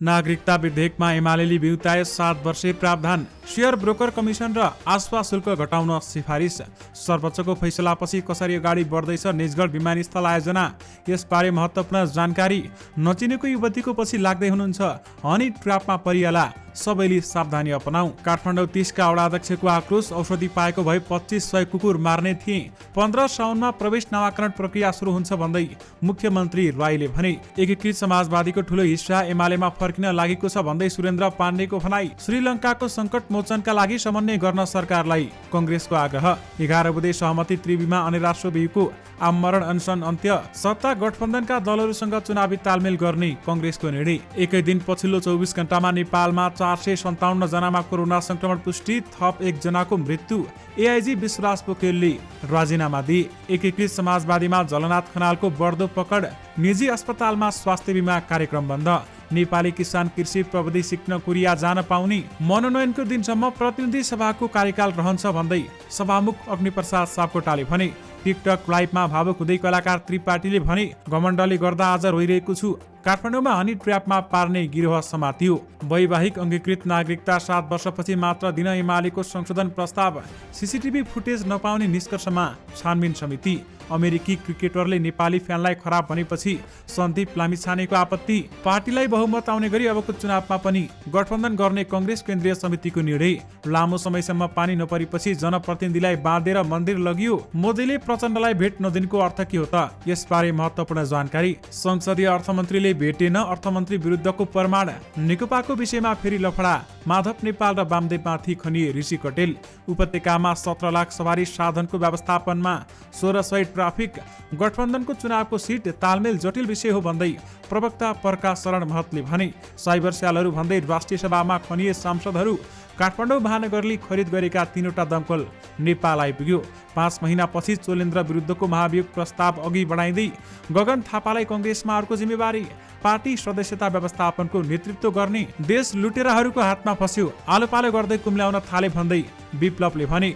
नागरिकता विधेयकमा एमालेले बिउताए 7 वर्षे प्रावधान, शेयर ब्रोकर कमिसन र आसपास शुल्क घटाउन सिफारिस। सर्वोच्चको फैसलापछि कसरी अगाडि बढ्दैछ निजगढ विमानस्थल आयोजना, यसबारे महत्त्वपूर्ण जानकारी। नचिनेको युवतीको पछि लाग्दै हुनुहुन्छ, हनी ट्र्यापमा परिहाला, सबैले सावधानी अपनाऊ। काठमाडौँ 30 का वडाध्यक्षको आक्रोश, औषधि पाएको भए 2500 कुकुर मार्ने थिए। 15 साउनमा प्रवेश नामाकरण प्रक्रिया सुरु हुन्छ भन्दै मुख्यमन्त्री राईले भने। एकीकृत समाजवादीको ठूलो हिस्सा एमालेमा फर्किन लागेको छ भन्दै सुरेन्द्र पाण्डेको भनाई। श्रीलङ्काको सङ्कट मोचनका लागि समन्वय गर्न सरकारलाई कङ्ग्रेसको आग्रह। 11 बुँदे सहमति त्रिवीमा अनिराश्र बिउको आमरण अनसन अन्त्य। सत्ता गठबन्धनका दलहरूसँग चुनावी तालमेल गर्ने कङ्ग्रेसको निर्णय। एकै दिन पछिल्लो 24 घण्टामा नेपालमा 457 जनामा कोरोना संक्रमण पुष्टि, थप 1 जनाको मृत्यु। एआइजी विश्वराज पोखरेलले राजीनामा दिए। एकीकृत समाजवादीमा जलनाथ खनालको बढ्दो पकड, निजी अस्पतालमा स्वास्थ्य बीमा कार्यक्रम बन्द। नेपाली किसान कृषि प्रविधि सिक्न कोरिया जान पाउने। मनोनयनको दिनसम्म प्रतिनिधि सभाको कार्यकाल रहन्छ भन्दै सभामुख अग्निप्रसाद सापकोटाले भने। टिकटक लाइभमा भावुक हुँदै कलाकार त्रिपाठीले भने, घमण्डले गर्दा आज रोइरहेको छु। काठमाडौँमा हनी ट्र्यापमा पार्ने गिरोह समातियो। वैवाहिक अङ्गीकृत नागरिकता 7 वर्षपछि मात्र दिन एमालेको संशोधन प्रस्ताव। सीसीटीभी फुटेज नपाउने निष्कर्षमा छानबिन समिति। अमेरिकी क्रिकेटरले नेपाली फ्यानलाई खराब भनेपछि सन्दीप लामिछानेको आपत्ति। पार्टीलाई बहुमत आउने गरी अबको चुनावमा पनि गठबन्धन गर्ने कङ्ग्रेस केन्द्रीय समितिको निर्णय। लामो समयसम्म पानी नपरेपछि जनप्रतिनिधिलाई बाँधेर मन्दिर लगियो। मोदीले प्रचण्डलाई भेट नदिनुको अर्थ के हो त? यसबारे महत्त्वपूर्ण जानकारी। संसदीय अर्थमन्त्रीले भेटेन, अर्थमन्त्री विरुद्धको प्रमाण। नेकपाको विषयमा फेरि लफडा, माधव नेपाल र वामदेवमाथि खनिए ऋषि कटेल। उपत्यकामा 17 लाख सवारी साधनको व्यवस्थापनमा 1600 ट्राफिक। गठबन्धनको चुनावको सिट तालमेल जटिल विषय हो भन्दै प्रवक्ता प्रकाश शरण महतले भने। साइबर स्यालहरू भन्दै राष्ट्रिय सभामा खनिए सांसदहरू। काठमाडौँ महानगरले खरिद गरेका 3वटा दमकल नेपाल आइपुग्यो। 5 महिनापछि चोलेन्द्र विरुद्धको महाभियोग प्रस्ताव अघि बढाइँदै गगन थापालाई कङ्ग्रेसमा अर्को जिम्मेवारी। पार्टी सदस्यता व्यवस्थापनको नेतृत्व गर्ने। देश लुटेराहरूको हातमा फस्यो, आलोपालो गर्दै कुम्ल्याउन थाले भन्दै विप्लवले भने।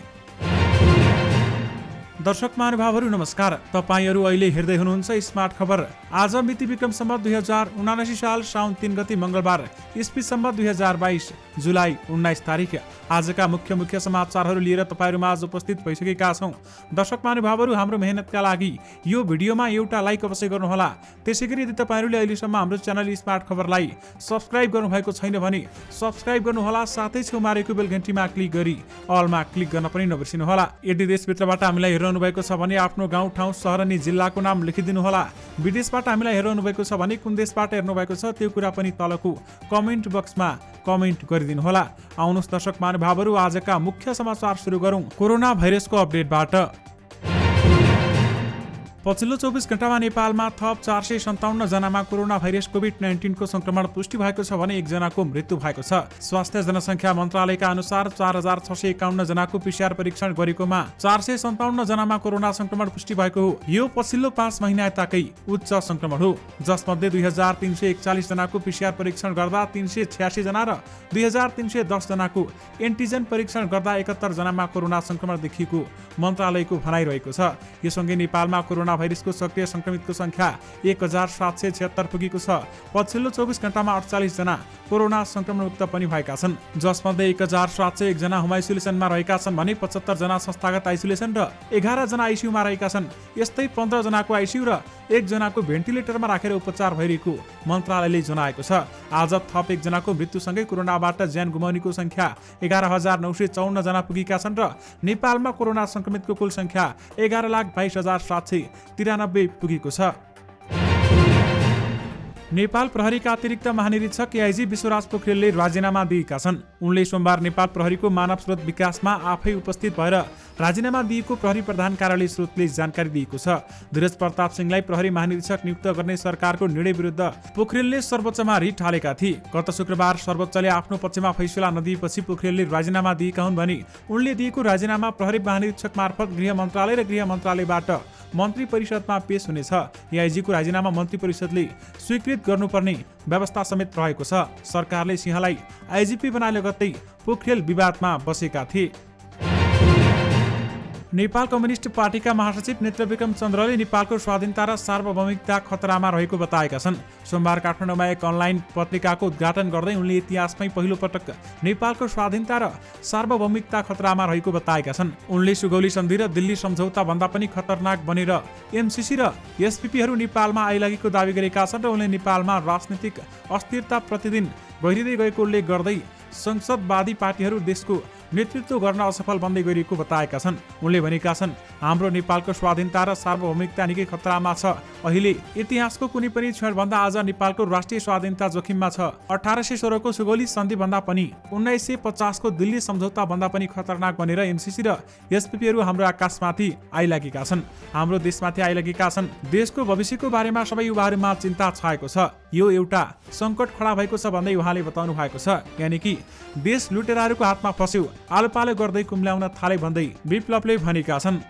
दर्शक महानुभावहरू नमस्कार, तपाईहरू अहिले हेर्दै हुनुहुन्छ स्मार्ट खबर। आज मिति विक्रम सम्वत 2079 साल साउन 3 गते मंगलबार, इस्वी सम्वत 2022 जुलाई 19 तारिक। आजका मुख्य समाचारहरू लिएर तपाईहरुमा आज उपस्थित भइसकेका छौं। दर्शक महानुभावहरू, हाम्रो मेहनतका लागि यो भिडियोमा एउटा लाइक अवश्य गर्नुहोला। त्यसैगरी यदि तपाईहरुले अहिलेसम्म हाम्रो च्यानल स्मार्ट खबरलाई सब्स्क्राइब गर्नुभएको छैन भने सब्स्क्राइब गर्नुहोला, साथै छेउमा रहेको बेल घण्टीमा क्लिक गरी अलमा क्लिक गर्न पनि नबिर्सिनुहोला। यदि देशभित्रबाट हामीलाई हेर्नु भएको छ भने आफ्नो गाउँ ठाउँ शहर अनि जिल्लाको नाम लेखिदिनु होला। विदेशबाट हामीलाई हेर्नु भएको छ भने कुन देशबाट हेर्नु भएको छ त्यो कुरा पनि तलको कमेन्ट बक्समा कमेन्ट गरिदिनु होला। आउनुहोस् दर्शक महानुभावहरू, आजका मुख्य समाचार सुरु गरौं कोरोना भाइरसको अपडेटबाट। पछिल्लो 24 घण्टामा नेपालमा थप 457 जनामा कोरोना भाइरस कोभिड-19 को संक्रमण पुष्टि भएको छ भने 1 जनाको मृत्यु भएको छ। स्वास्थ्य जनसङ्ख्या मन्त्रालयका अनुसार 4651 जनाको पीसीआर परीक्षण गरेकोमा 457 जनामा कोरोना संक्रमण पुष्टि भएको हो। यो पछिल्लो 5 महिना यताकै उच्च संक्रमण हो, जसमध्ये 2341 जनाको पीसीआर परीक्षण गर्दा 386 जना र 2310 जनाको एन्टिजन परीक्षण गर्दा 71 जनामा कोरोना संक्रमण देखिएको मन्त्रालयको भनाइरहेको छ। यससँगै नेपालमा कोरोना भाइरसको सक्रिय संक्रमितको संख्या 1776 पुगेको छ। पछिल्लो 24 घण्टामा 48 जना कोरोना संक्रमणमुक्त पनि भएका छन्, जसमध्ये 1701 जना होम आइसोलेसनमा रहेका छन् भने 75 जना संस्थागत आइसोलेसन र 11 जना आइसियुमा रहेका छन्। यस्तै 15 जनाको आइसियु र 1 जनाको भेन्टिलेटरमा राखेर उपचार भइरहेको मन्त्रालयले जनाएको छ। आज थप 1 जनाको मृत्युसँगै कोरोनाबाट ज्यान गुमाउनेको संख्या 11954 जना पुगेका छन् र नेपालमा कोरोना संक्रमितको कुल संख्या 11,22,793 पुगेको छ। नेपाल प्रहरीका अतिरिक्त महानिरीक्षक एआइजी विश्वराज पोखरेलले राजीनामा दिएका छन्। उनले सोमबार नेपाल प्रहरीको मानव स्रोत विकासमा आफै उपस्थित भएर राजीनामा दिएको प्रहरी प्रधान कार्यालय स्रोतले जानकारी दिएको छ। धीरज प्रताप सिंहलाई प्रहरी महानिरीक्षक नियुक्त गर्ने सरकारको निर्णय विरुद्ध पोखरेलले सर्वोच्चमा रिट हालेका थिए। गत शुक्रबार सर्वोच्चले आफ्नो पक्षमा फैसला नदिएपछि पोखरेलले राजीनामा दिएका हुन् भने उनले दिएको राजीनामा प्रहरी महानिरीक्षक मार्फत गृह मन्त्रालय र गृह मन्त्रालयबाट मन्त्री परिषदमा पेश हुनेछ। एआइजीको राजीनामा मन्त्री परिषदले स्वीकृत गर्नुपर्ने व्यवस्था समेत रहेको छ। सरकारले सिंहलाई आइजिपी बनाए लगत्तै पोखरेल विवादमा बसेका थिए। नेपाल कम्युनिस्ट पार्टीका महासचिव नेत्रविक्रम चन्द्रले नेपालको स्वाधीनता र सार्वभौमिकता खतरामा रहेको बताएका छन्। सोमबार काठमाडौँमा एक अनलाइन पत्रिकाको उद्घाटन गर्दै उनले इतिहासमै पहिलो पटक नेपालको स्वाधीनता र सार्वभौमिकता खतरामा रहेको बताएका छन्। उनले सुगौली सन्धि र दिल्ली सम्झौता भन्दा पनि खतरनाक बनेर एमसीसी र एसपीपीहरू नेपालमा आइलागेको दावी गरेका छन् र उनले नेपालमा राजनीतिक अस्थिरता प्रतिदिन गहिरिँदै गएको उल्लेख गर्दै संसदवादी पार्टीहरू देशको नेतृत्व गर्न असफल बन्दै गइरहेको बताएका छन्। उनले भनेका छन्, हाम्रो नेपालको स्वाधीनता र सार्वभौमिकता निकै खतरामा छ। अहिले इतिहासको कुनै पनि क्षणभन्दा आज नेपालको राष्ट्रिय स्वाधीनता जोखिममा छ। 1816 को सुगौली सन्धि भन्दा पनि 1950 को दिल्ली सम्झौता भन्दा पनि खतरनाक बनेर एमसीसी र एसपीपीहरू हाम्रो आकाशमाथि आइलागेका छन्, हाम्रो देशमाथि आइलागेका छन्। देशको भविष्यको बारेमा सबै युवाहरूमा चिन्ता छाएको छ। यो एउटा सङ्कट खडा भएको छ भन्दै उहाँले बताउनु भएको छ। यानि कि देश लुटेराहरूको हातमा फस्यो, आलोपालो गर्दै कुम्ल्याउन थाले भन्दै विप्लवले भनेका छन्।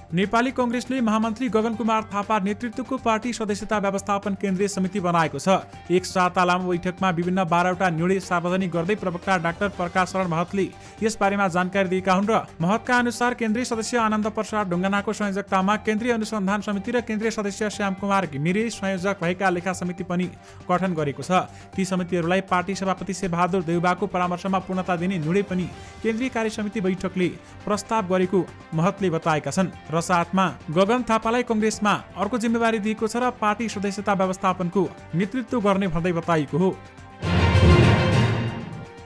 नेपाली कांग्रेसले महामन्त्री गगन कुमार थापा नेतृत्वको पार्टी सदस्यता व्यवस्थापन केन्द्रीय समिति बनाएको छ। एक साता लामो बैठकमा विभिन्न 12वटा निर्णय सार्वजनिक गर्दै प्रवक्ता डाक्टर प्रकाश शरण महतले यसबारेमा जानकारी दिएका हुन् र महतका अनुसार केन्द्रीय सदस्य आनन्द प्रसाद ढुङ्गानाको संयोजकतामा केन्द्रीय अनुसन्धान समिति र केन्द्रीय सदस्य श्याम कुमार घिमिरे संयोजक भएका लेखा समिति पनि गठन गरेको छ। ती समितिहरूलाई पार्टी सभापति शेरबहादुर देउबाको परामर्शमा पूर्णता दिने निर्णय पनि केन्द्रीय कार्य समिति बैठकले प्रस्ताव गरेको महतले बताएका छन्। साथमा गगन थापालाई कांग्रेसमा अर्को जिम्मेवारी दिएको छ र पार्टी सदस्यता व्यवस्थापनको नेतृत्व गर्ने भन्दै बताइएको हो।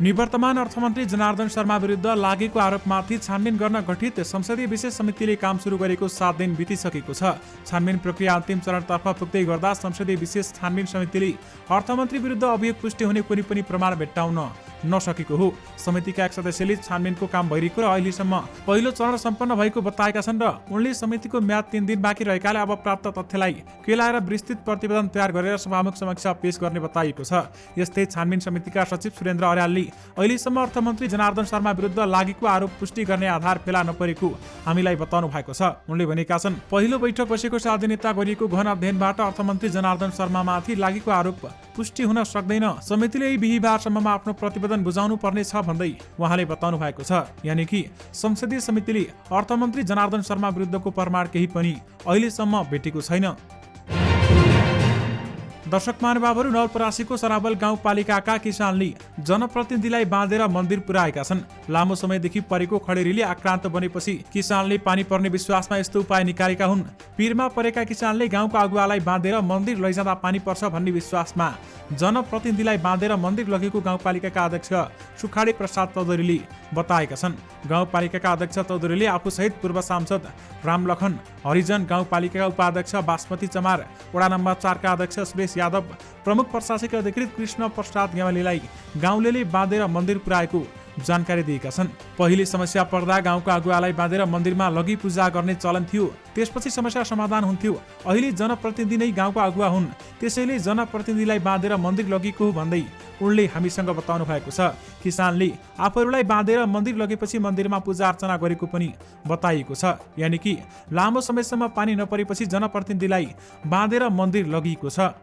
निवर्तमान अर्थमन्त्री जनार्दन शर्मा विरुद्ध लागेको आरोपमाथि छानबिन गर्न गठित संसदीय विशेष समितिले काम सुरु गरेको 7 दिन बितिसकेको छ। छानबिन प्रक्रिया अन्तिम चरणतर्फ पुग्दै गर्दा संसदीय विशेष छानबिन समितिले अर्थमन्त्री विरुद्ध अभियोग पुष्टि हुने कुनै पनि प्रमाण भेट्टाउन नसकेको हो। समितिका एक सदस्यले छानबिनको काम भइरहेको र अहिलेसम्म पहिलो चरण सम्पन्न भएको बताएका छन् र उनले समितिको म्याद 3 दिन बाँकी रहेकाले अब प्राप्त तथ्यलाई केलाएर विस्तृत प्रतिवेदन तयार गरेर सभामुख समक्ष पेश गर्ने बताइएको छ। यस्तै छानबिन समितिका सचिव सुरेन्द्र अर्यालले अहिलेसम्म अर्थमन्त्री जनार्दन शर्मा विरुद्ध लागेको आरोप पुष्टि गर्ने आधार फेला नपरेको हामीलाई बताउनु भएको छ। उनले भनेका छन्, पहिलो बैठक बसेको 7 दिन यता गरिएको गहन अध्ययनबाट अर्थमन्त्री जनार्दन शर्मामाथि लागेको आरोप पुष्टि हुन सक्दैन। समितिले यही बिहीबारसम्ममा आफ्नो प्रतिवेदन बुझाउनु पर्ने छ भन्दै उहाँले बताउनु भएको छ। यानि कि संसदीय समितिले अर्थमन्त्री जनार्दन शर्मा विरुद्धको प्रमाण केही पनि अहिलेसम्म भेटेको छैन। दर्शक महानुभावहरू, नवलपरासीको सराबल गाउँपालिकाका किसानले जनप्रतिनिधिलाई बाँधेर मन्दिर पुर्याएका छन्। लामो समयदेखि परेको खडेरीले आक्रान्त बनेपछि किसानले पानी पर्ने विश्वासमा यस्तो उपाय निकालेका हुन्। पिरमा परेका किसानले गाउँको अगुवालाई बाँधेर मन्दिर लैजाँदा पानी पर्छ भन्ने विश्वासमा जनप्रतिनिधिलाई बाँधेर मन्दिर लगेको गाउँपालिकाका अध्यक्ष सुखाडी प्रसाद चौधरीले बताएका छन्। गाउँपालिकाका अध्यक्ष चौधरीले आफूसहित पूर्व सांसद रामलखन हरिजन, गाउँपालिकाका उपाध्यक्ष बासमती चमार, वडा नम्बर 4 का अध्यक्ष सुरेश यादव, प्रमुख प्रशासकीय अधिकृत कृष्ण प्रसाद गेवालीलाई गाउँलेले बाँधेर मन्दिर पुर्याएको जानकारी दिएका छन्। पहिले समस्या पर्दा गाउँका अगुवालाई बाँधेर मन्दिरमा लगी पूजा गर्ने चलन थियो, त्यसपछि समस्या समाधान हुन्थ्यो। अहिले जनप्रतिनिधि नै गाउँका अगुवा हुन्, त्यसैले जनप्रतिनिधिलाई बाँधेर मन्दिर लगेको भन्दै उनले हामीसँग बताउनु भएको छ। किसानले आफूहरूलाई बाँधेर मन्दिर लगेपछि मन्दिरमा पूजा अर्चना गरेको पनि बताइएको छ। यानि कि लामो समयसम्म पानी नपरेपछि जनप्रतिनिधिलाई बाँधेर मन्दिर लगिएको छ।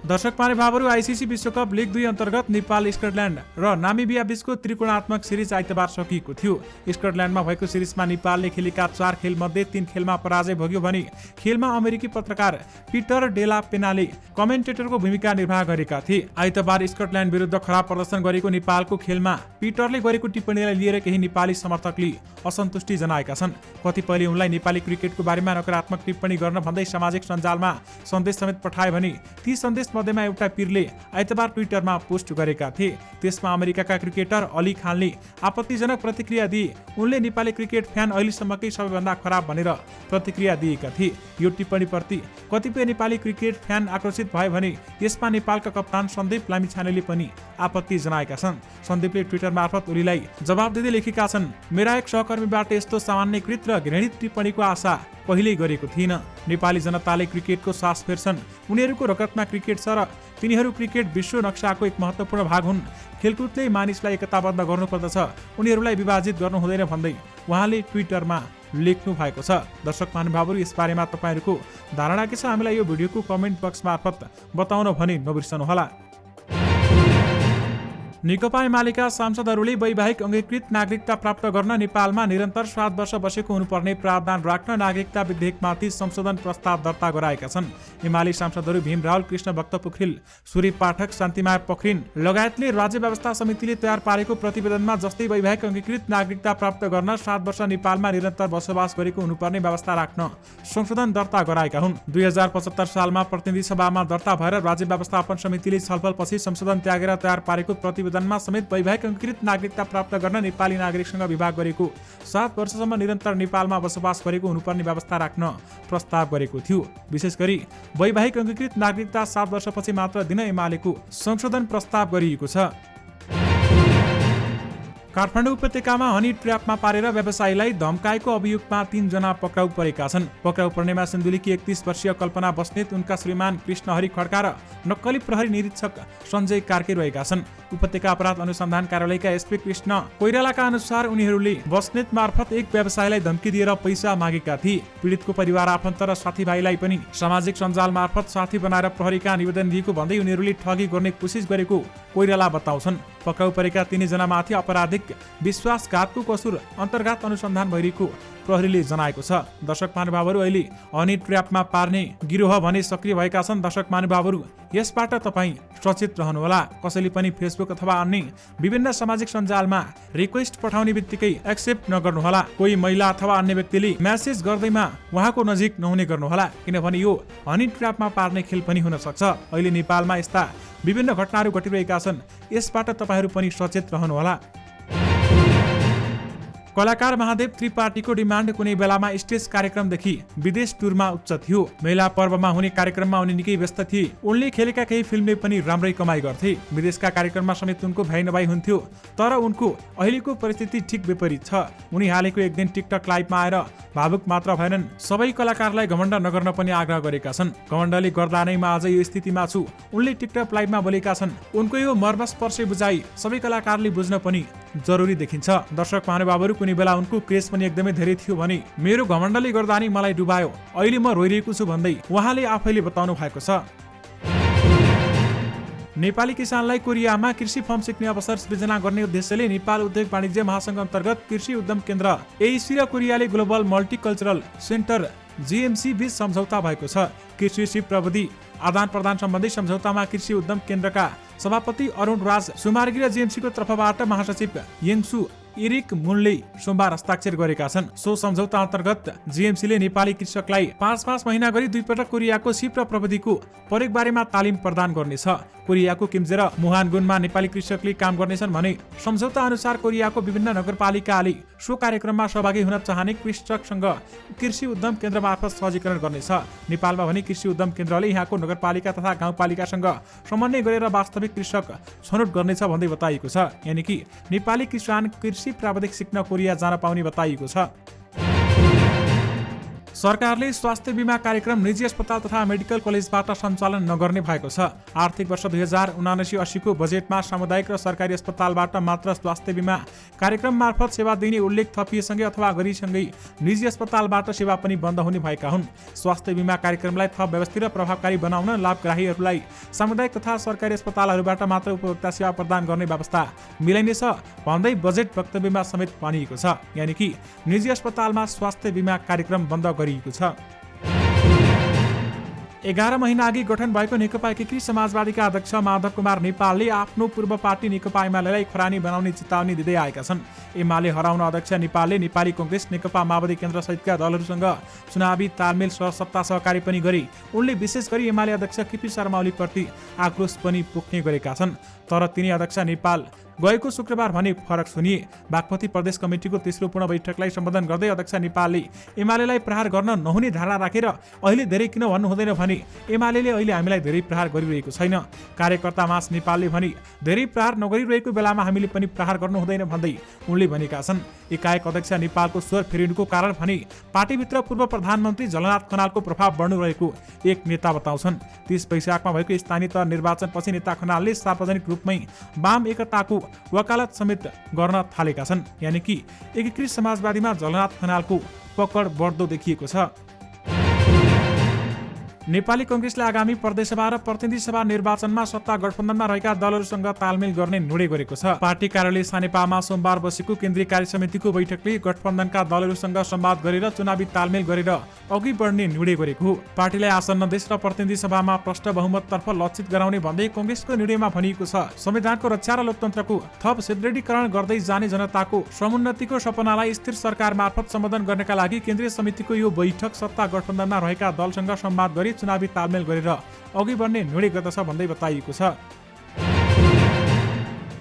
दर्शक महानुभावहरू, आइसिसी विश्वकप लिग 2 अन्तर्गत नेपाल, स्कटल्यान्ड र नामिबिया बीचको त्रिकोणात्मक सिरिज आइतबार सकिएको थियो। स्कटल्यान्डमा भएको सिरिजमा नेपालले खेलेका 4 खेल मध्ये 3 खेलमा पराजय भोग्यो भने खेलमा अमेरिकी पत्रकार पिटर डेला पेनाले कमेन्टेटरको भूमिका निर्वाह गरेका थिए। आइतबार स्कटल्यान्ड विरुद्ध खराब प्रदर्शन गरेको नेपालको खेलमा पिटरले गरेको टिप्पणीलाई लिएर केही नेपाली समर्थकले असन्तुष्टि जनाएका छन्। कतिपयले उनलाई नेपाली क्रिकेटको बारेमा नकारात्मक टिप्पणी गर्न भन्दै सामाजिक सञ्जालमा सन्देश समेत पठाए भने ती सन्देश मध्येमा एउटा पीरले आइतबार ट्विटरमा पोस्ट गरेका थिए। त्यसमा अमेरिकाका क्रिकेटर अली खानले आपत्तिजनक प्रतिक्रिया दिए। उनले नेपाली क्रिकेट फ्यान अहिलेसम्मकै सबैभन्दा खराब भनेर प्रतिक्रिया दिएका थिए। यो टिप्पणीप्रति कतिपय नेपाली क्रिकेट फ्यान आकर्षित भए भने यसमा नेपालका कप्तान सन्दीप लामिछानेले पनि आपत्ति जनाएका छन्। सन्दीपले ट्विटर मार्फत ओलीलाई जवाब दिँदै लेखेका छन्, मेरा एक सहकर्मीबाट यस्तो सामान्यकृत र घृणित टिप्पणीको आशा पहिले गरेको थिइन। नेपाली जनताले क्रिकेटको सास फेर्छन्। उनीहरूको रगतमा क्रिकेट छ र तिनीहरू क्रिकेट विश्व नक्साको एक महत्त्वपूर्ण भाग हुन्। खेलकुदले मानिसलाई एकताबद्ध गर्नुपर्दछ, उनीहरूलाई विभाजित गर्नु हुँदैन भन्दै उहाँले ट्विटरमा लेख्नु भएको छ। दर्शक महानुभावहरू, यसबारेमा तपाईँहरूको धारणा के छ हामीलाई यो भिडियोको कमेन्ट बक्स मार्फत बताउन भने नबिर्सनुहोला। नेकपा एमालेका सांसदहरूले वैवाहिक अङ्गीकृत नागरिकता प्राप्त गर्न नेपालमा निरन्तर 7 वर्ष बसेको हुनुपर्ने प्रावधान राख्न नागरिकता विधेयकमाथि संशोधन प्रस्ताव दर्ता गराएका छन्। एमाले सांसदहरू भीम रावल, कृष्ण भक्त पोखरेल, सूर्य पाठक, शान्तिमाया पोखरिन लगायतले राज्य व्यवस्था समितिले तयार पारेको प्रतिवेदनमा जस्तै वैवाहिक अङ्गीकृत नागरिकता प्राप्त गर्न 7 वर्ष नेपालमा निरन्तर बसोबास गरेको हुनुपर्ने व्यवस्था राख्न संशोधन दर्ता गराएका हुन्। 2075 सालमा प्रतिनिधि सभामा दर्ता भएर राज्य व्यवस्थापन समितिले छलफलपछि संशोधन त्यागेर तयार पारेको प्रतिवेदनमा समेत वैवाहिक अङ्गीकृत नागरिकता प्राप्त गर्न नेपाली नागरिकसँग विवाह गरेको 7 वर्षसम्म निरन्तर नेपालमा बसोबास गरेको हुनुपर्ने व्यवस्था राख्न प्रस्ताव गरेको थियो। विशेष गरी वैवाहिक अङ्गीकृत नागरिकता 7 वर्षपछि मात्र दिन एमालेको संशोधन प्रस्ताव गरिएको छ। काठमाडौँ उपत्यकामा हनी ट्र्यापमा पारेर व्यवसायीलाई धम्काएको अभियोगमा 3 जना पक्राउ परेका छन्। पक्राउ पर्नेमा सिन्धुलीकी 31 वर्षीय कल्पना बस्नेत, उनका श्रीमान कृष्णहरि खड्का र नक्कली प्रहरी निरीक्षक सञ्जय कार्के रहेका छन्। उपत्यका अपराध अनुसन्धान कार्यालयका एसपी कृष्ण कोइरालाका अनुसार उनीहरूले बस्नेत मार्फत एक व्यवसायीलाई धम्की दिएर पैसा मागेका थिए। पीडितको परिवार, आफन्त र साथीभाइलाई पनि सामाजिक सञ्जाल मार्फत साथी बनाएर प्रहरीका निवेदन दिएको भन्दै उनीहरूले ठगी गर्ने कोसिस गरेको कोइराला बताउँछन्। पक्राउ परेका 3 जनामाथि आपराधिक विश्वासघातको कसुर अन्तर्गत अनुसन्धान भइरहेको प्रहरीले जनाएको छ। दर्शक महानुभावहरू, अहिले हनी ट्र्यापमा पार्ने गिरोह भने सक्रिय भएका छन्। दर्शक महानुभावहरू, यसबाट तपाईँ सचेत रहनुहोला। कसैले पनि फेसबुक अथवा अन्य विभिन्न सामाजिक सञ्जालमा रिक्वेस्ट पठाउने बित्तिकै एक्सेप्ट नगर्नुहोला। कोही महिला अथवा अन्य व्यक्तिले म्यासेज गर्दैमा उहाँको नजिक नहुने गर्नुहोला, किनभने यो हनी ट्र्यापमा पार्ने खेल पनि हुन सक्छ। अहिले नेपालमा यस्ता विभिन्न घटनाहरू घटिरहेका छन्, यसबाट तपाईँहरू पनि सचेत रहनुहोला। कलाकार महादेव त्रिपाठीको डिमान्ड कुनै बेलामा स्टेज कार्यक्रमदेखि विदेश टुरमा उच्च थियो। मेला पर्वमा हुने कार्यक्रममा उनी निकै व्यस्त थिए। उनले खेलेका केही फिल्मले पनि राम्रै कमाइ गर्थे। विदेशका कार्यक्रममा समेत उनको भ्याइ नभई हुन्थ्यो। तर उनको अहिलेको परिस्थिति ठिक विपरीत छ। उनी हालैको एक दिन टिकटक लाइभमा आएर भावुक मात्र भएनन्, सबै कलाकारलाई घमण्ड नगर्न पनि आग्रह गरेका छन्। घमण्डले गर्दा नै म आज यो स्थितिमा छु, उनले टिकटक लाइभमा बोलेका छन्। उनको यो मर्मस्पर्शी बुझाइ सबै कलाकारले बुझ्न पनि जरुरी देखिन्छ। दर्शक महानुभावहरू, कुनै बेला उनको क्रेज पनि एकदमै धेरै थियो भने मेरो घमण्डले गर्दा नि मलाई डुबायो, अहिले म रोइरहेको छु भन्दै उहाँले आफैले बताउनु भएको छ। नेपाली किसानलाई कोरियामा कृषि फर्म सिक्ने अवसर सृजना गर्ने उद्देश्यले नेपाल उद्योग वाणिज्य महासंघ अन्तर्गत कृषि उद्यम केन्द्र एसी र कोरियाले ग्लोबल मल्टिकल्चरल सेन्टर जीएमसी बीच सम्झौता भएको छ। कृषि सिप प्रविधि आदान प्रदान सम्बन्धी सम्झौतामा कृषि उद्यम केन्द्रका सभापति अरुण राज सुमार्गी र जीएमसीको तर्फबाट महासचिव यङसु इरिक मुनले सोमबार हस्ताक्षर गरेका छन्। सो सम्झौता अन्तर्गत जीएमसीले नेपाली कृषकलाई 5 महिना गरी 2 पटक कोरियाको सिप र प्रविधिको प्रयोग बारेमा तालिम प्रदान गर्नेछ। कोरियाको किम्जे र मुहानगुनमा नेपाली कृषकले काम गर्नेछन् भने सम्झौता अनुसार कोरियाको विभिन्न नगरपालिकाले सो कार्यक्रममा सहभागी हुन चाहने कृषकसँग कृषि उद्यम केन्द्र मार्फत सहजीकरण गर्नेछ। नेपालमा भने कृषि उद्यम केन्द्रले यहाँको नगरपालिका तथा गाउँपालिकासँग समन्वय गरेर वास्तविक कृषक छनौट गर्नेछ भन्दै बताइएको छ। यानि कि नेपाली किसान कृषि प्राविधिक सिक्न कोरिया जान पाउने बताइएको छ। सरकारले स्वास्थ्य बीमा कार्यक्रम निजी अस्पताल तथा मेडिकल कलेजबाट सञ्चालन नगर्ने भएको छ। आर्थिक वर्ष 2079-80 को बजेटमा सामुदायिक र सरकारी अस्पतालबाट मात्र स्वास्थ्य बीमा कार्यक्रम मार्फत सेवा दिने उल्लेख थपिएसँगै अथवा गरिसँगै निजी अस्पतालबाट सेवा पनि बन्द हुने भएका हुन्। स्वास्थ्य बीमा कार्यक्रमलाई थप व्यवस्थित र प्रभावकारी बनाउन लाभग्राहीहरूलाई सामुदायिक तथा सरकारी अस्पतालहरूबाट मात्र उपभोक्ता सेवा प्रदान गर्ने व्यवस्था मिलाइनेछ भन्दै बजेट वक्तव्यमा समेत भनिएको छ। यानि कि निजी अस्पतालमा स्वास्थ्य बीमा कार्यक्रम बन्द गरिएको छ। 11 महिना अघि गठन भएको नेकपा एकीकृत समाजवादीका अध्यक्ष माधव कुमार नेपालले आफ्नो पूर्व पार्टी नेकपा एमालेलाई खरानी बनाउने चेतावनी दिँदै आएका छन्। एमाले हराउन अध्यक्ष नेपालले नेपाली कांग्रेस, नेकपा माओवादी केन्द्र सहितका दलहरूसँग चुनावी तालमेल सत्ता सहकारी पनि गरे। उनले विशेष गरी एमाले अध्यक्ष केपी शर्मा ओलीप्रति आक्रोश पनि पोख्ने गरेका छन्। तर तिनी अध्यक्ष नेपाल गएको शुक्रबार भने फरक सुनिए। बागमती प्रदेश कमिटीको तेस्रो पूर्ण बैठकलाई सम्बोधन गर्दै अध्यक्ष नेपालले एमालेलाई प्रहार गर्न नहुने धारणा राखेर अहिले धेरै किन भन्नु हुँदैन भने एमाले अहिले हामीलाई धेरै प्रहार गरिरहेको छैन। कार्यकर्ता मास नेपालले भने धेरै प्रहार नगरिरहेको बेलामा हामीले पनि प्रहार गर्नु हुँदैन भन्दै उनले भनेका छन्। एकाएक अध्यक्ष नेपालको स्वर फेरिनुको कारण भने पार्टीभित्र पूर्व प्रधानमन्त्री झलनाथ खनालको प्रभाव बढ्नु रहेको एक नेता बताउँछन्। 30 वैशाखमा भएको स्थानीय तह निर्वाचनपछि नेता खनालले सार्वजनिक रूपमै वाम एकताको वकालत समेत गर्न थालेका छन्। यानि कि एकीकृत समाजवादीमा झलनाथ खनालको पकड बढ्दो देखिएको छ। नेपाली कांग्रेसले आगामी प्रदेशसभा र प्रतिनिधि सभा निर्वाचनमा सत्ता गठबन्धनमा रहेका दलहरूसँग तालमेल गर्ने निर्णय गरेको छ। पार्टी कार्यालय सानेपामा सोमबार बसेको केन्द्रीय कार्य समितिको बैठकले गठबन्धनका दलहरूसँग संवाद गरेर चुनावी तालमेल गरेर अघि बढ्ने निर्णय गरेको हो। पार्टीलाई आसन्न देश र प्रतिनिधि सभामा प्रष्ट बहुमततर्फ लक्षित गराउने भन्दै कांग्रेसको निर्णयमा भनिएको छ, संविधानको रक्षा र लोकतन्त्रको थप सुदृढीकरण गर्दै जाने जनताको समुन्नतिको सपनालाई स्थिर सरकार मार्फत सम्बोधन गर्नका लागि केन्द्रीय समितिको यो बैठक सत्ता गठबन्धनमा रहेका दलसँग संवाद गरी चुनावी तालमेल गरेर अघि बढ्ने निर्णय गर्दछ भन्दै बताइएको छ।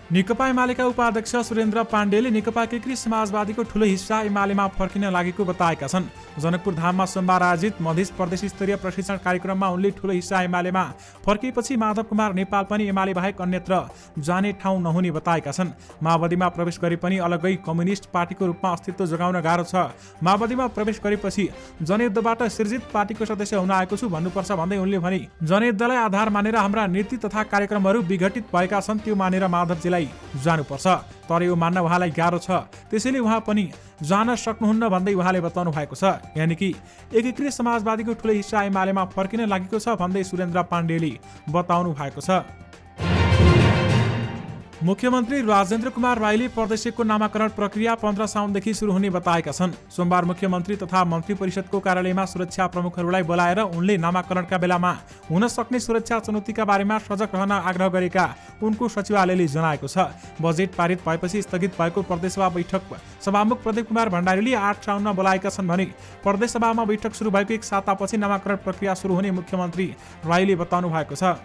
नेकपा एमालेका उपाध्यक्ष सुरेन्द्र पाण्डेले नेकपा एकीकृत समाजवादीको ठूलो हिस्सा एमालेमा फर्किन लागेको बताएका छन्। जनकपुर धाममा सोमबार आयोजित मध्य प्रदेश स्तरीय प्रशिक्षण कार्यक्रममा उनले ठूलो हिस्सा एमालेमा फर्किएपछि माधव कुमार नेपाल पनि एमाले बाहेक अन्यत्र जाने ठाउँ नहुने बताएका छन्। माओवादीमा प्रवेश गरे पनि अलग्गै कम्युनिस्ट पार्टीको रूपमा अस्तित्व जोगाउन गाह्रो छ। माओवादीमा प्रवेश गरेपछि जनयुद्धबाट सृजित पार्टीको सदस्य हुन आएको छु भन्नुपर्छ भन्दै उनले भने, जनयुद्धलाई आधार मानेर हाम्रा नीति तथा कार्यक्रमहरू विघटित भएका छन्, त्यो मानेर माधवजीलाई जानुपर्छ, तर यो मान्न उहाँलाई गाह्रो छ, त्यसैले उहाँ पनि जान सक्नुहुन्न भन्दै उहाँले बताउनु भएको छ। यानि कि एकीकृत समाजवादीको ठूलो हिस्सा एमालेमा फर्किन लागेको छ भन्दै सुरेन्द्र पाण्डेले बताउनु भएको छ। मुख्यमन्त्री राजेन्द्र कुमार राईले प्रदेशको नामाकरण प्रक्रिया 15 साउनदेखि सुरु हुने बताएका छन्। सोमबार मुख्यमन्त्री तथा मन्त्री परिषदको कार्यालयमा सुरक्षा प्रमुखहरूलाई बोलाएर उनले नामाकरणका बेलामा हुन सक्ने सुरक्षा चुनौतीका बारेमा सजग रहन आग्रह गरेका उनको सचिवालयले जनाएको छ। बजेट पारित भएपछि स्थगित भएको प्रदेशसभा बैठक सभामुख प्रदीप कुमार भण्डारीले 8 साउनमा बोलाएका छन् भने प्रदेशसभामा बैठक सुरु भएको 1 सातापछि नामाकरण प्रक्रिया सुरु हुने मुख्यमन्त्री राईले बताउनु भएको छ।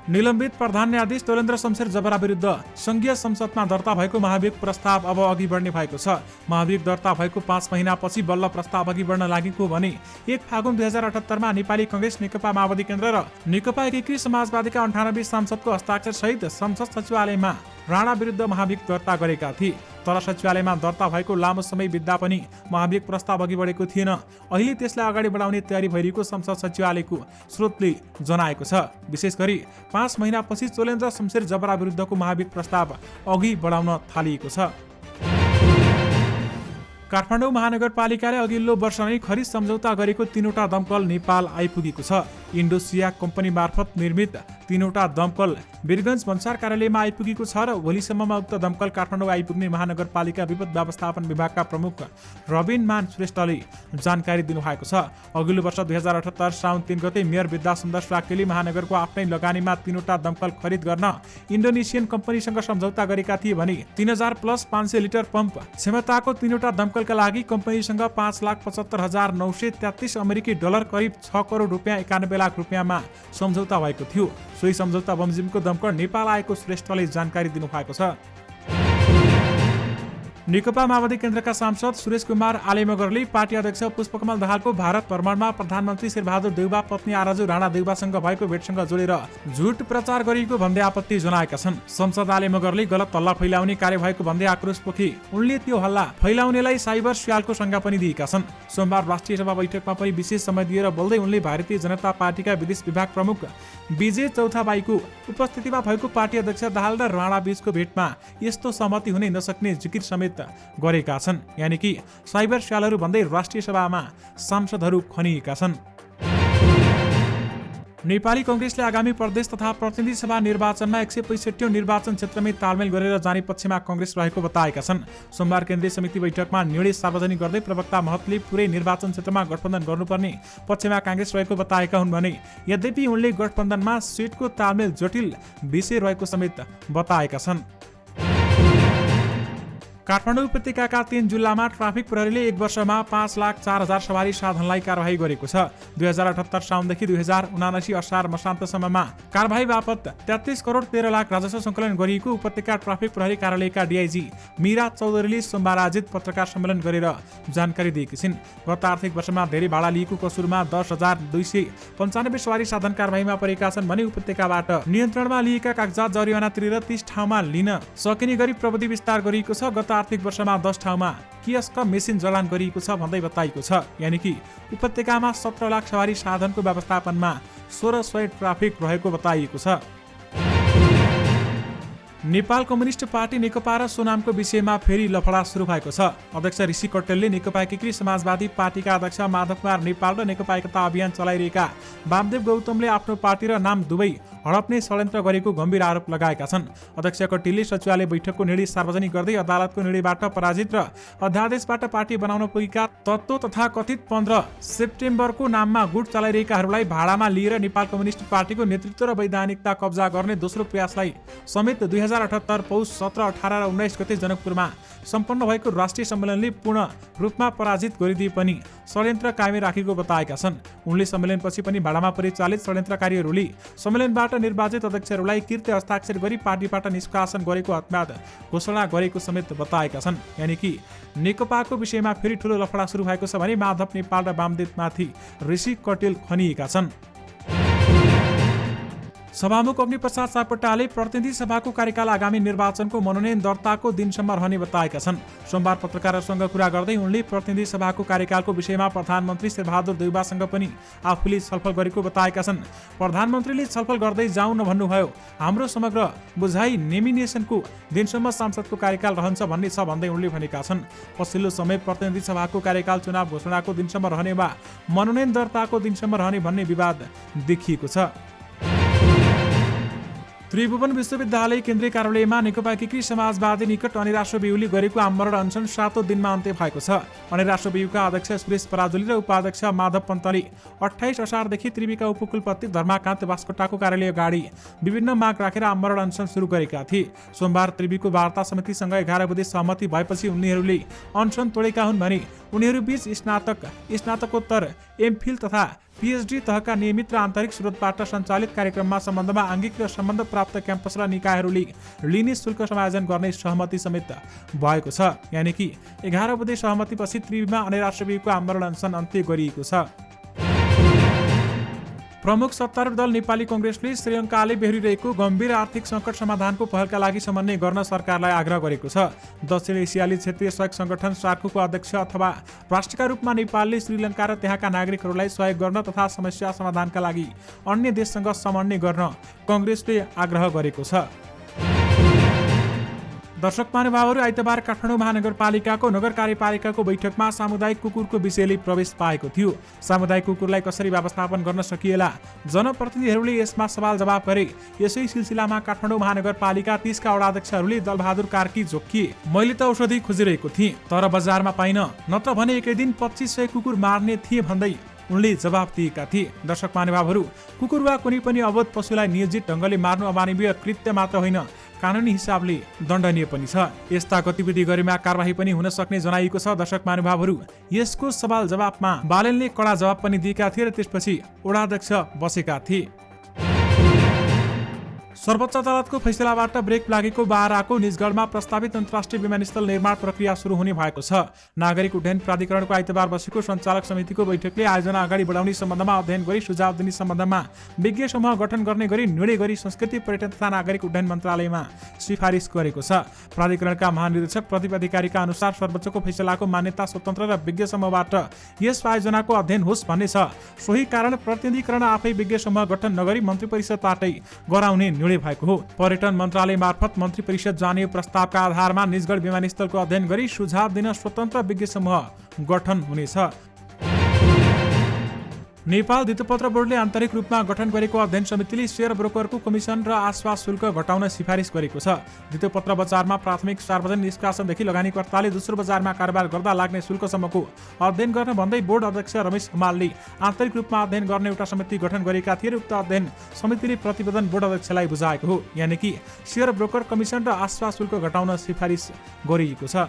निलम्बित प्रधान न्यायाधीश तोलेन्द्र शमशेर जबरा विरुद्ध संघीय संसदमा दर्ता भएको महाभियोग प्रस्ताव अब अघि बढ्ने भएको छ। महाभियोग दर्ता भएको 5 महिनापछि बल्ल प्रस्ताव अघि बढ्न लागेको भने 1 फागुन 2078 नेपाली कांग्रेस, नेकपा माओवादी केन्द्र र नेकपा एकीकृत समाजवादीका 98 सांसदको हस्ताक्षर सहित संसद सचिवालयमा राणा विरुद्ध महाभियोग दर्ता गरेका थिए। तर सचिवालयमा दर्ता भएको लामो समय बित्दा पनि महाभियोग प्रस्ताव अघि बढेको थिएन। अहिले त्यसलाई अगाडि बढाउने तयारी भइरहेको संसद सचिवालयको स्रोतले जनाएको छ। विशेष गरी 5 महिनापछि तोलेन्द्र शमशेर जबरा विरुद्धको महाभियोग प्रस्ताव अघि बढाउन थालिएको छ। काठमाडौँ महानगरपालिकाले अघिल्लो वर्ष नै खरिद सम्झौता गरेको 3वटा दमकल नेपाल आइपुगेको छ। इन्डोसिया कम्पनी मार्फत निर्मित 3वटा दमकल वीरगञ्ज भन्सार कार्यालयमा आइपुगेको छ र भोलिसम्ममा उक्त दमकल काठमाडौँ आइपुग्ने महानगरपालिका विपद व्यवस्थापन विभागका प्रमुख रबिन मान श्रेष्ठले जानकारी दिनुभएको छ। अघिल्लो वर्ष 2078 साउन 3 गते मेयर विद्यासुन्दर साक्यले महानगरको आफ्नै लगानीमा 3वटा दमकल खरिद गर्न इन्डोनेसियन कम्पनीसँग सम्झौता गरेका थिए भने 3000+500 लिटर पम्प क्षमताको 3वटा दमकलका लागि कम्पनीसँग 5,75,933 अमेरिकी डलर करिब 6 करोड रुपियाँ 91 लाख रुपियाँमा सम्झौता भएको थियो। सोही सम्झौता बमोजिमको दमकल नेपाल आएको श्रेष्ठले जानकारी दिनुभएको छ। नेकपा माओवादी केन्द्रका सांसद सुरेश कुमार आलेमगरले पार्टी अध्यक्ष पुष्पकमल दाहालको भारत भ्रमणमा प्रधानमन्त्री शेरबहादुर देउबा पत्नी आरजु राणा देउबासँग भएको भेटसँग जोडेर झुट प्रचार गरिएको भन्दै आपत्ति जनाएका छन्। संसद आलेमगरले गलत हल्ला फैलाउने कार्य भएको भन्दै आक्रोश पोखे उनले त्यो हल्ला फैलाउनेलाई साइबर स्यालको संज्ञा पनि दिएका छन्। सोमबार राष्ट्रिय सभा बैठकमा पनि विशेष समय दिएर बोल्दै उनले भारतीय जनता पार्टीका विदेश विभाग प्रमुख विजय चौथाबाईको उपस्थितिमा भएको पार्टी अध्यक्ष दाहाल र राणा बीचको भेटमा यस्तो सहमति हुनै नसक्ने जिकिर समेत गरेका छन्। यानि कि साइबर स्यालहरू भन्दै राष्ट्रिय सभामा सांसदहरू खनिएका छन्। नेपाली कांग्रेसले आगामी प्रदेश तथा प्रतिनिधि सभा निर्वाचनमा 165 निर्वाचन क्षेत्रमै तालमेल गरेर जाने पक्षमा कांग्रेस रहेको बताएका छन्। सोमबार केन्द्रीय समिति बैठकमा निर्णय सार्वजनिक गर्दै प्रवक्ता महतले पुरै निर्वाचन क्षेत्रमा गठबन्धन गर्नुपर्ने पक्षमा कांग्रेस रहेको बताएका हुन् भने यद्यपि उनले गठबन्धनमा सिटको तालमेल जटिल विषय रहेको समेत बताएका छन्। काठमाडौँ उपत्यकाका 3 जिल्लामा ट्राफिक प्रहरीले 1 वर्षमा 5,04,000 सवारी साधनलाई कारबाही गरेको छ। 2078 साउनदेखि 2079 असार मसान्तसम्ममा कारबाही बापत 33 करोड 13 लाख राजस्व सङ्कलन गरिएको उपत्यका ट्राफिक प्रहरी कार्यालयका डिआइजी मीरा चौधरीले सोमबार आयोजित पत्रकार सम्मेलन गरेर जानकारी दिएकी छिन्। गत आर्थिक वर्षमा धेरै भाडा लिएको कसुरमा 10,295 सवारी साधन कारबाहीमा परेका छन् भने उपत्यकाबाट नियन्त्रणमा लिएका कागजात जरिवाना तिरेर 30 ठाउँमा लिन सकिने गरी प्रविधि विस्तार गरिएको छ। गत आर्थिक वर्षमा 10 ठाउँमा कियस्क मेसिन जडान गरिएको छ भन्दै बताइएको छ। यानि कि उपत्यकामा 17 लाख सवारी साधनको व्यवस्थापनमा 1600 ट्राफिक रहेको बताइएको छ। नेपाल कम्युनिस्ट पार्टी नेकपा र सोनामको विषयमा फेरि लफडा सुरु भएको छ। अध्यक्ष ऋषि कटेलले नेकपा एकीकृत समाजवादी पार्टीका अध्यक्ष माधव कुमार नेपाल र नेकपा एकता अभियान चलाइरहेका वामदेव गौतमले आफ्नो पार्टी र नाम दुवै हडप्ने षड्यन्त्र गरेको गम्भीर आरोप लगाएका छन्। अध्यक्ष कटेलले सचिवालय बैठकको निर्णय सार्वजनिक गर्दै अदालतको निर्णयबाट पराजित र अध्यादेशबाट पार्टी बनाउन पुगेका तत्त्व तथा कथित 15 सेप्टेम्बरको नाममा गुट चलाइरहेकाहरूलाई भाडामा लिएर नेपाल कम्युनिस्ट पार्टीको नेतृत्व र वैधानिकता कब्जा गर्ने दोस्रो प्रयासलाई समेत 2078 पौष 17, 18 र 19 गते जनकपुरमा सम्पन्न भएको राष्ट्रिय सम्मेलनले पूर्ण रूपमा पराजित गरिदिए पनि षड्यन्त्र कायमै राखेको बताएका छन्। उनले सम्मेलनपछि पनि भाडामा परिचालित षड्यन्त्रकारीहरूले सम्मेलनबाट निर्वाचित अध्यक्षहरूलाई कृत्य हस्ताक्षर गरी पार्टीबाट निष्कासन गरेको हतम्याद घोषणा गरेको समेत बताएका छन्। यानि कि नेकपाको विषयमा फेरि ठूलो लफडा सुरु भएको छ भने माधव नेपाल र वामदेवमाथि ऋषि कटेल खनिएका छन्। सभामुख अग्निप्रसाद सापकोटाले प्रतिनिधि सभाको कार्यकाल आगामी निर्वाचनको मनोनयन दर्ताको दिनसम्म रहने बताएका छन्। सोमबार पत्रकारहरूसँग कुरा गर्दै उनले प्रतिनिधि सभाको कार्यकालको विषयमा प्रधानमन्त्री शेरबहादुर देउवासँग पनि आफूले छलफल गरेको बताएका छन्। प्रधानमन्त्रीले छलफल गर्दै जाउँ नभन्नुभयो। हाम्रो समग्र बुझाइ नोमिनेसनको दिनसम्म सांसदको कार्यकाल रहन्छ भन्ने छ भन्दै उनले भनेका छन्। पछिल्लो समय प्रतिनिधि सभाको कार्यकाल चुनाव घोषणाको दिनसम्म रहने वा मनोनयन दर्ताको दिनसम्म रहने भन्ने विवाद देखिएको छ। त्रिभुवन विश्वविद्यालय केन्द्रीय कार्यालयमा नेकपा एकीकृत समाजवादी निकट अनिराश्र बिउली गरेको आमरण अनसन 7औं दिनमा अन्त्य भएको छ। अनिराश्र बिउका अध्यक्ष सुरेश पराजुली र उपाध्यक्ष माधव पन्तले 28 असारदेखि त्रिविका उपकुलपति धर्माकान्त बास्कोटाको कार्यालय अगाडि विभिन्न माग राखेर आमरण अनसन सुरु गरेका थिए। सोमबार त्रिविको वार्ता समितिसँग 11 बुधे सहमति भएपछि उनीहरूले अनसन तोडेका हुन् भने उनीहरूबीच स्नातकोत्तर, एमफिल तथा पीएचडी तहका नियमित र आन्तरिक स्रोतबाट सञ्चालित कार्यक्रममा सम्बन्धमा आङ्गिक र सम्बन्ध प्राप्त क्याम्पस र निकायहरूले लिने शुल्क समायोजन गर्ने सहमति समेत भएको छ। यानि कि 11 बुधे सहमतिपछि त्रिवीमा अनिराश्र बिउको आमरण अनसन अन्त्य गरिएको छ। प्रमुख सत्तारूढ दल नेपाली कांग्रेसले श्रीलङ्काले बेहोरिरहेको गम्भीर आर्थिक सङ्कट समाधानको पहलका लागि समन्वय गर्न सरकारलाई आग्रह गरेको छ। दक्षिण एसियाली क्षेत्रीय सहयोग संगठन सार्कको अध्यक्ष अथवा राष्ट्रका रूपमा नेपालले श्रीलङ्का र त्यहाँका नागरिकहरूलाई सहयोग गर्न तथा समस्या समाधानका लागि अन्य देशसँग समन्वय गर्न कांग्रेसले आग्रह गरेको छ। दर्शक महानुभावहरू, आइतबार काठमाडौँ महानगरपालिकाको नगर कार्यपालिकाको बैठकमा सामुदायिक कुकुरको विषयले प्रवेश पाएको थियो। सामुदायिक कुकुरलाई कसरी व्यवस्थापन गर्न सकिएला, जनप्रतिनिधिहरूले यसमा सवाल जवाब गरे। यसै सिलसिलामा काठमाडौँ महानगरपालिका 30 का वडाध्यक्षहरूले दलबहादुर कार्की जोकिए। मैले त औषधि खोजिरहेको थिएँ तर बजारमा पाइन, नत्र भने एकै दिन 2500 कुकुर मार्ने थिए भन्दै उनले जवाब दिएका थिए। दर्शक महानुभावहरू, कुकुर वा कुनै पनि अवैध पशुलाई नियोजित ढङ्गले मार्नु अमानवीय कृत्य मात्र होइन, कानुनी हिसाबले दण्डनीय पनि छ। यस्ता गतिविधि गरेमा कारबाही पनि हुन सक्ने जनाइएको छ। दर्शक महानुभावहरू, यसको सवाल जवाबमा बालेनले कडा जवाब पनि दिएका थिए र त्यसपछि वडाध्यक्ष बसेका थिए। सर्वोच्च अदालतको फैसलाबाट ब्रेक लागेको बाराको निजगढमा प्रस्तावित अन्तर्राष्ट्रिय विमानस्थल निर्माण प्रक्रिया सुरु हुने भएको छ। नागरिक उड्डयन प्राधिकरणको आइतबार बसेको सञ्चालक समितिको बैठकले आयोजना अगाडि बढाउने सम्बन्धमा अध्ययन गरी सुझाव दिने सम्बन्धमा विज्ञ समूह गठन गर्ने गरी निर्णय गरी संस्कृति, पर्यटन तथा नागरिक उड्डयन मन्त्रालयमा सिफारिस गरेको छ। प्राधिकरणका महानिर्देशक प्रदीप अधिकारीका अनुसार सर्वोच्चको फैसलाको मान्यता स्वतन्त्र र विज्ञ समूहबाट यस आयोजनाको अध्ययन होस् भन्ने छ। सोही कारण प्रतिनिधिकरण आफै विज्ञ समूह गठन नगरी मन्त्री परिषदबाटै गराउने निर्णय भएको हो। पर्यटन मन्त्रालय मार्फत मन्त्री परिषद जाने प्रस्तावका आधारमा निजगढ विमानस्थलको अध्ययन गरी सुझाव दिन स्वतन्त्र विज्ञ समूह गठन हुनेछ। नेपाल धितोपत्र बोर्डले आन्तरिक रूपमा गठन गरेको अध्ययन समितिले शेयर ब्रोकरको कमिसन र आश्वास शुल्क घटाउन सिफारिस गरेको छ। धितोपत्र बजारमा प्राथमिक सार्वजनिक निष्कासनदेखि लगानीकर्ताले दोस्रो बजारमा कारोबार गर्दा लाग्ने शुल्कसम्मको अध्ययन गर्न भन्दै बोर्ड अध्यक्ष रमेश हमालले आन्तरिक रूपमा अध्ययन गर्ने एउटा समिति गठन गरेका थिए र उक्त अध्ययन समितिले प्रतिवेदन बोर्ड अध्यक्षलाई बुझाएको हो। यानि कि शेयर ब्रोकर कमिसन र आश्वास शुल्क घटाउन सिफारिस गरिएको छ।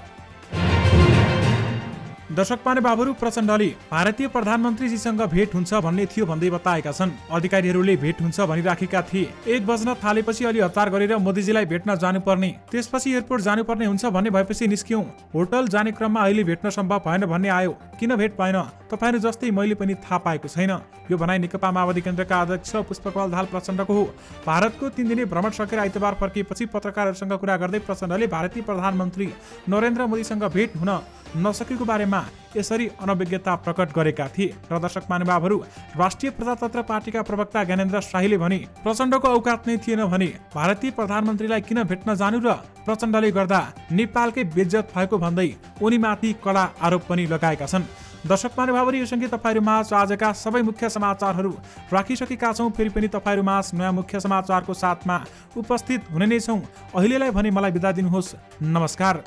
दर्शक महानुभावहरू, प्रचण्डले भारतीय प्रधानमन्त्रीजीसँग भेट हुन्छ भन्ने थियो भन्दै बताएका छन्। अधिकारीहरूले भेट हुन्छ भनिराखेका थिए। 1 बज्न थालेपछि अलि हतार गरेर मोदीजीलाई भेट्न जानुपर्ने, त्यसपछि एयरपोर्ट जानुपर्ने हुन्छ भन्ने भएपछि निस्क्यौं। होटल जाने क्रममा अहिले भेट्न सम्भव भएन भन्ने आयो। किन भेट भएन? तपाईहरु जस्तै मैले पनि थाहा पाएको छैन। यो भनाइ नेकपा माओवादी केन्द्रका अध्यक्ष पुष्पकमल दाहाल प्रचण्डको हो। भारतको 3 दिने भ्रमण सकेर आइतबार फर्किएपछि पत्रकारहरूसँग कुरा गर्दै प्रचण्डले भारतीय प्रधानमन्त्री नरेन्द्र मोदीसँग भेट हुन नसकेको बारेमा यसरी अनभिज्ञता प्रकट गरेका थिए। र दर्शक महानुभावहरू, राष्ट्रिय प्रजातन्त्र पार्टीका प्रवक्ता ज्ञानेन्द्र शाहीले भने प्रचण्डको औकात नै थिएन भने भारतीय प्रधानमन्त्रीलाई किन भेट्न जानु र प्रचण्डले गर्दा नेपालकै बेइज्जत भएको भन्दै उनीमाथि कडा आरोप पनि लगाएका छन्। दर्शक महानुभावहरू, यो सँगै तपाईँहरूमाझ आजका सबै मुख्य समाचारहरू राखिसकेका छौँ। फेरि पनि तपाईँहरूमाझ नयाँ मुख्य समाचारको साथमा उपस्थित हुने नै छौँ। अहिलेलाई भने मलाई बिदा दिनुहोस्। नमस्कार।